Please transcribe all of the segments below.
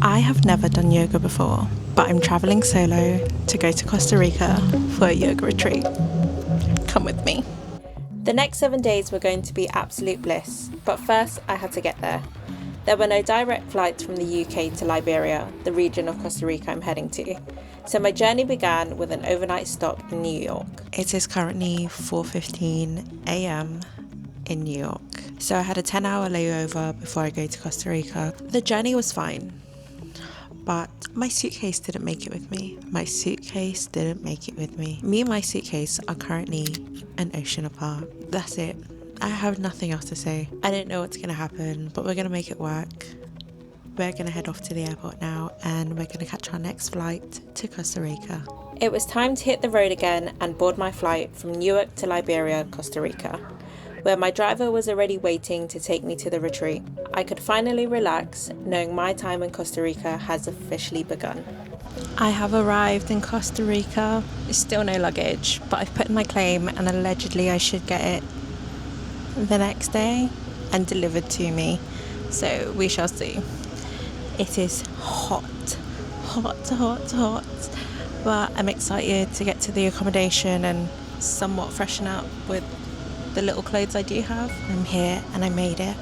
I have never done yoga before, but I'm traveling solo to go to Costa Rica for a yoga retreat. Come with me. The next 7 days were going to be absolute bliss, but first I had to get there. There were no direct flights from the UK to Liberia, the region of Costa Rica I'm heading to, so my journey began with an overnight stop in New York. It is currently 4:15 a.m. in New York, so I had a 10-hour layover before I go to Costa Rica. The journey was fine, but my suitcase didn't make it with me. Me and my suitcase are currently an ocean apart. That's it. I have nothing else to say. I don't know what's going to happen, but we're going to make it work. We're going to head off to the airport now, and we're going to catch our next flight to Costa Rica. It was time to hit the road again and board my flight from Newark to Liberia, Costa Rica, where my driver was already waiting to take me to the retreat. I could finally relax, knowing my time in Costa Rica has officially begun. I have arrived in Costa Rica. There's still no luggage, but I've put in my claim, and allegedly I should get it the next day and delivered to me. So we shall see. It is hot, but I'm excited to get to the accommodation and somewhat freshen up with the little clothes I do have. I'm here and I made it.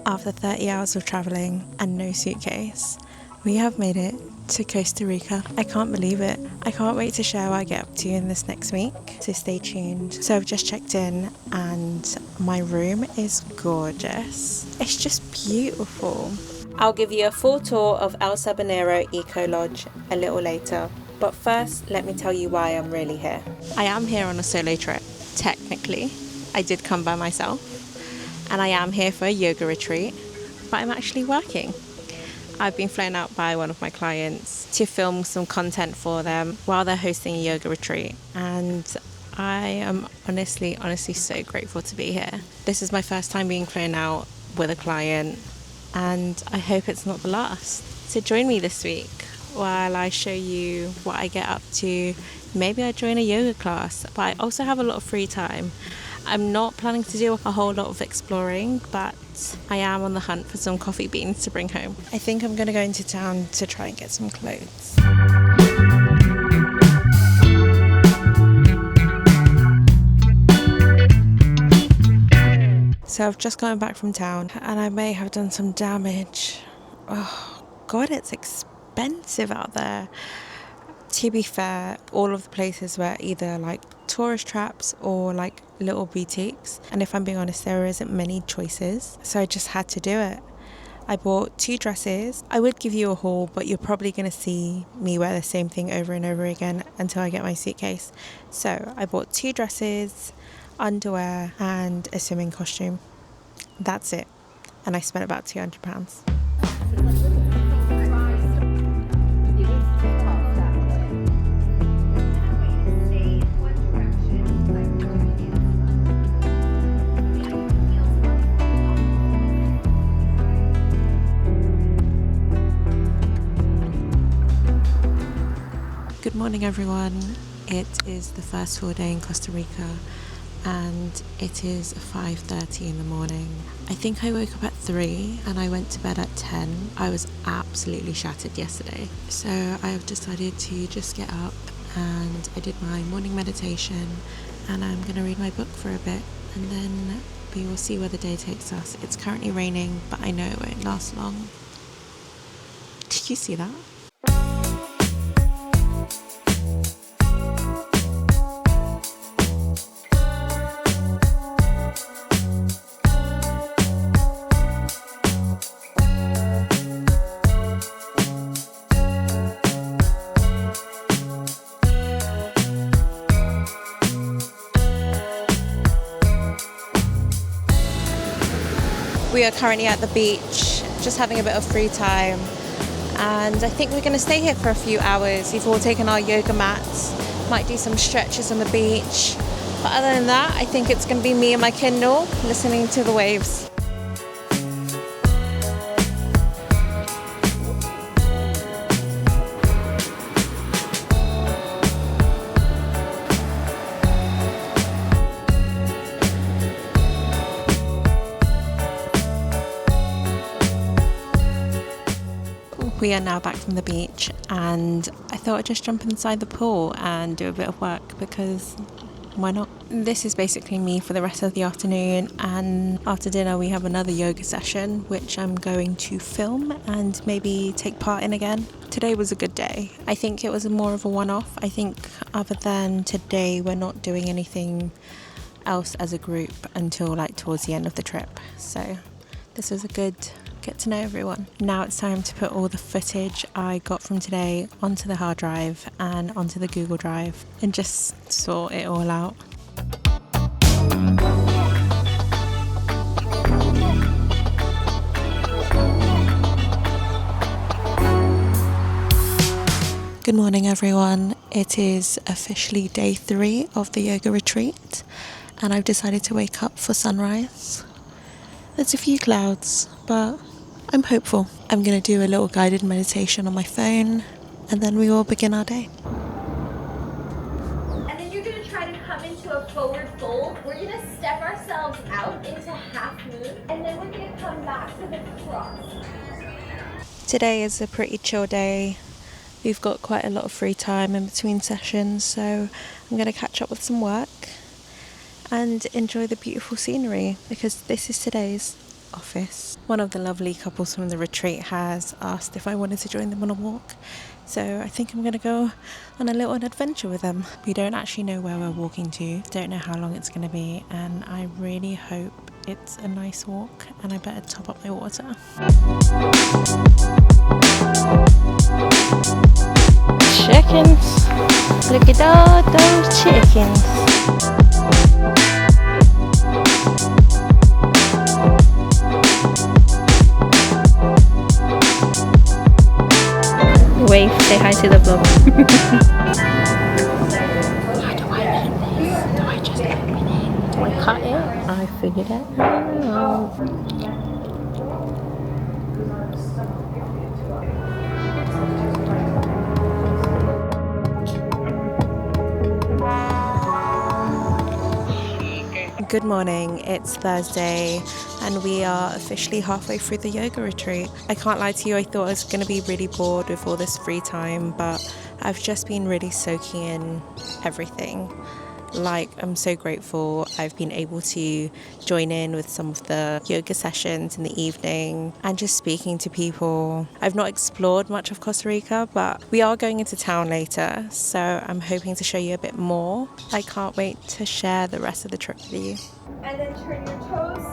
After 30 hours of traveling and no suitcase, we have made it to Costa Rica. I can't believe it. I can't wait to share what I get up to in this next week, so stay tuned. So I've just checked in and my room is gorgeous. It's just beautiful. I'll give you a full tour of El Sabanero Eco Lodge a little later, but first let me tell you why I'm really here. I am here on a solo trip, technically. I did come by myself, and I am here for a yoga retreat, but I'm actually working. I've been flown out by one of my clients to film some content for them while they're hosting a yoga retreat, and I am honestly so grateful to be here. This is my first time being flown out with a client, and I hope it's not the last. So join me this week while I show you what I get up to. Maybe I join a yoga class, but I also have a lot of free time. I'm not planning to do a whole lot of exploring, but I am on the hunt for some coffee beans to bring home. I think I'm going to go into town to try and get some clothes. So I've just gotten back from town and I may have done some damage. Oh God, it's expensive out there. To be fair, all of the places were either like tourist traps or like little boutiques, and if I'm being honest, there isn't many choices, so I just had to do it. I bought 2 dresses. I would give you a haul, but you're probably going to see me wear the same thing over and over again until I get my suitcase. So I bought 2 dresses, underwear and a swimming costume. That's it, and I spent about £200. Good morning everyone. It is the first full day in Costa Rica and it is 5:30 in the morning. I think I woke up at 3 and I went to bed at 10. I was absolutely shattered yesterday, so I have decided to just get up, and I did my morning meditation and I'm going to read my book for a bit, and then we will see where the day takes us. It's currently raining, but I know it won't last long. Did you see that? We are currently at the beach, just having a bit of free time, and I think we're going to stay here for a few hours. We've all taken our yoga mats, might do some stretches on the beach, but other than that, I think it's going to be me and my Kindle listening to the waves. We are now back from the beach and I thought I'd just jump inside the pool and do a bit of work because why not? This is basically me for the rest of the afternoon, and after dinner we have another yoga session which I'm going to film and maybe take part in again. Today was a good day. I think it was more of a one-off. I think other than today we're not doing anything else as a group until like towards the end of the trip. So this was a good get to know everyone. Now it's time to put all the footage I got from today onto the hard drive and onto the Google Drive and just sort it all out. Good morning everyone. It is officially day 3 of the yoga retreat and I've decided to wake up for sunrise. There's a few clouds, but I'm hopeful. I'm going to do a little guided meditation on my phone and then we will begin our day. And then you're going to try to come into a forward fold. We're going to step ourselves out into half moon and then we're going to come back to the cross. Today is a pretty chill day. We've got quite a lot of free time in between sessions, so I'm going to catch up with some work and enjoy the beautiful scenery because this is today's office. One of the lovely couples from the retreat has asked if I wanted to join them on a walk, so I think I'm going to go on a little adventure with them. We don't actually know where we're walking to, don't know how long it's going to be, and I really hope it's a nice walk and I better top up my water. Chickens! Look at all those chickens! Wave, say hi to the vlog. How do I eat this? Do I just open it? Do I cut it? I figured it out. Good morning, it's Thursday and we are officially halfway through the yoga retreat. I can't lie to you, I thought I was going to be really bored with all this free time, but I've just been really soaking in everything. Like, I'm so grateful I've been able to join in with some of the yoga sessions in the evening and just speaking to people. I've not explored much of Costa Rica, but we are going into town later, so I'm hoping to show you a bit more. I can't wait to share the rest of the trip with you. And then turn your toes,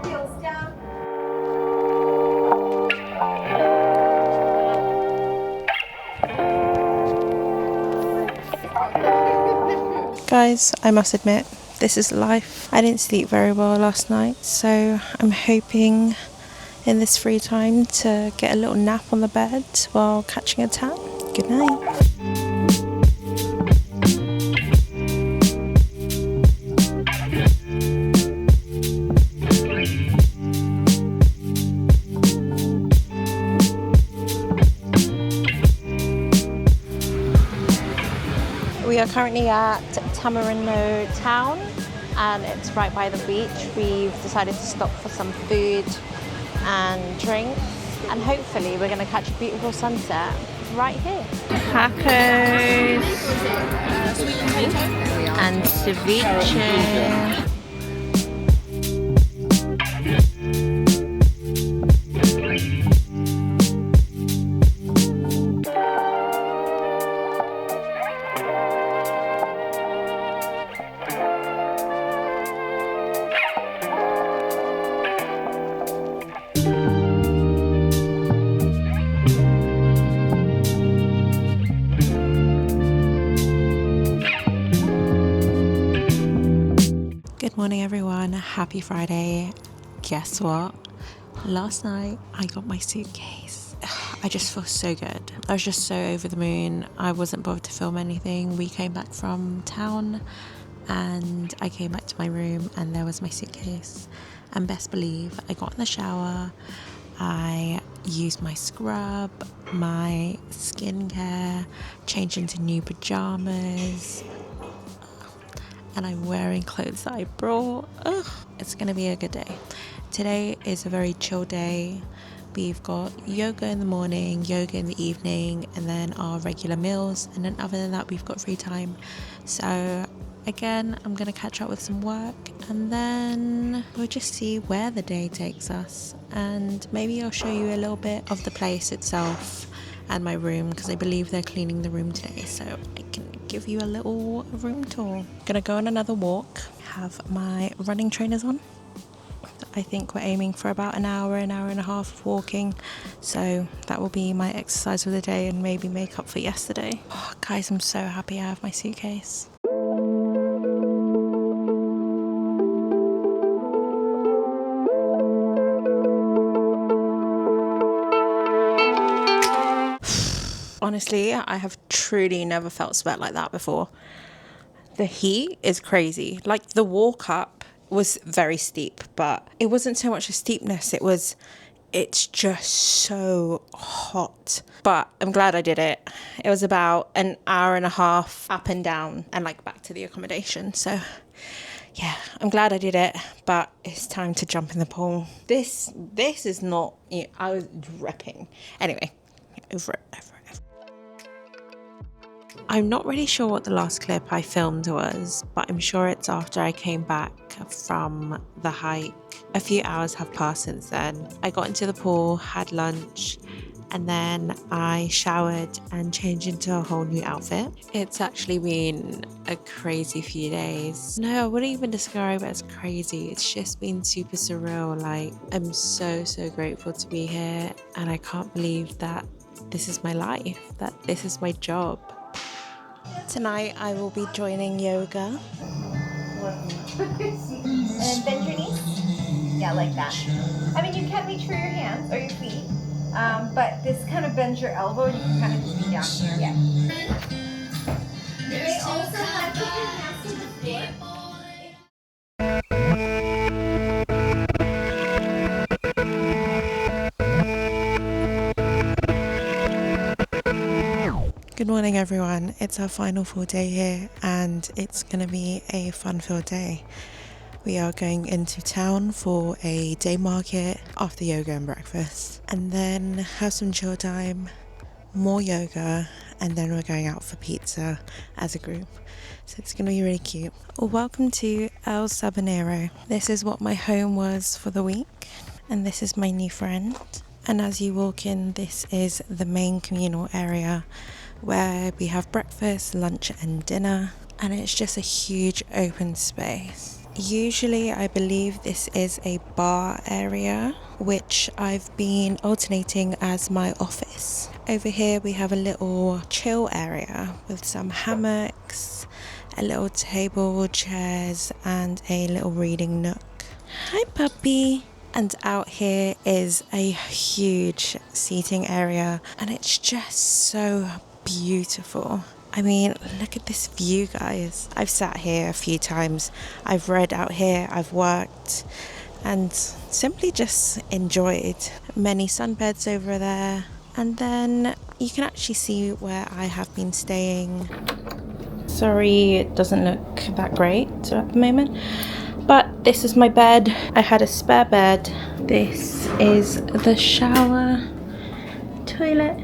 heels down. Guys, I must admit, this is life. I didn't sleep very well last night, so I'm hoping in this free time to get a little nap on the bed while catching a tan. Good night. We are currently at Sabanero town and it's right by the beach. We've decided to stop for some food and drinks and hopefully we're going to catch a beautiful sunset right here. Tacos and ceviche. Good morning everyone, happy Friday. Guess what? Last night I got my suitcase. I just feel so good. I was just so over the moon. I wasn't bothered to film anything. We came back from town and I came back to my room and there was my suitcase. And best believe I got in the shower, I used my scrub, my skincare, changed into new pajamas, and I'm wearing clothes that I brought. It's gonna be a good day. Today is a very chill day. we've got yoga in the morning, yoga in the evening, and then our regular meals. And then other than that, we've got free time. So again, I'm going to catch up with some work, and then we'll just see where the day takes us. And maybe I'll show you a little bit of the place itself and my room, because I believe they're cleaning the room today, so I can give you a little room tour. Gonna go on another walk, have my running trainers on. I think we're aiming for about an hour and a half of walking, so that will be my exercise for the day and maybe make up for yesterday. Oh, guys, I'm so happy I have my suitcase. Honestly, I have truly never felt sweat like that before. The heat is crazy. Like, the walk up was very steep, but it wasn't so much a steepness, it's just so hot. But I'm glad I did it. It was about an hour and a half up and down and like back to the accommodation. So yeah, I'm glad I did it, but it's time to jump in the pool. This is not, I was dripping. Anyway, over it. I'm not really sure what the last clip I filmed was, but I'm sure it's after I came back from the hike. A few hours have passed since then. I got into the pool, had lunch, and then I showered and changed into a whole new outfit. It's actually been a crazy few days. No, I wouldn't even describe it as crazy. It's just been super surreal. Like, I'm so grateful to be here, and I can't believe that this is my life, that this is my job. Tonight I will be joining yoga. And then bend your knees. Yeah, like that. I mean, you can reach for your hands or your feet, but this kind of bends your elbow and you can kind of just be down here. Yeah. You may also have to put your hands to the floor. Good morning, everyone. It's our final full day here, and it's going to be a fun-filled day. We are going into town for a day market after yoga and breakfast, and then have some chill time, more yoga, and then we're going out for pizza as a group. So it's going to be really cute. Welcome to El Sabanero. This is what my home was for the week, and this is my new friend. And as you walk in, this is the main communal area where we have breakfast, lunch and dinner, and it's just a huge open space. Usually I believe this is a bar area, which I've been alternating as my office. Over here we have a little chill area with some hammocks, a little table, chairs and a little reading nook. Hi puppy! And out here is a huge seating area, and it's just so beautiful. I mean, look at this view, guys. I've sat here a few times. I've read out here, I've worked, and simply just enjoyed. Many sunbeds over there. And then you can actually see where I have been staying. Sorry, it doesn't look that great at the moment. But this is my bed. I had a spare bed. This is the shower, toilet,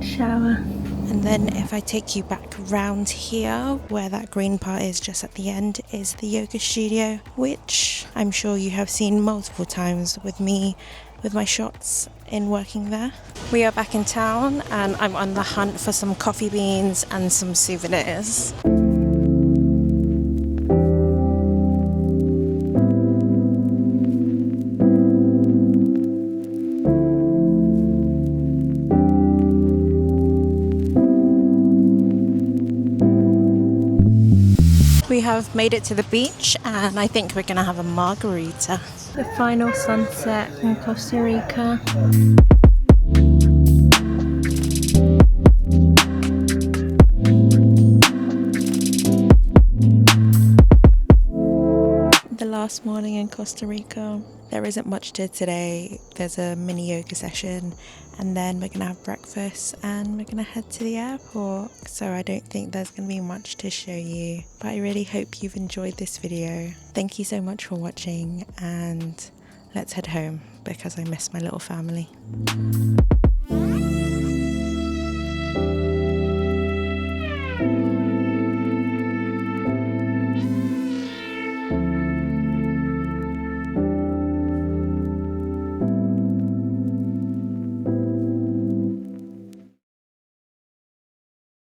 shower. And then if I take you back round here, where that green part is just at the end, is the yoga studio, which I'm sure you have seen multiple times with me, with my shots in working there. We are back in town and I'm on the hunt for some coffee beans and some souvenirs. We have made it to the beach and I think we're gonna have a margarita. The final sunset in Costa Rica. The last morning in Costa Rica. There isn't much to today. There's a mini yoga session and then we're gonna have breakfast and we're gonna head to the airport. So I don't think there's gonna be much to show you, but I really hope you've enjoyed this video. Thank you so much for watching and let's head home because I miss my little family.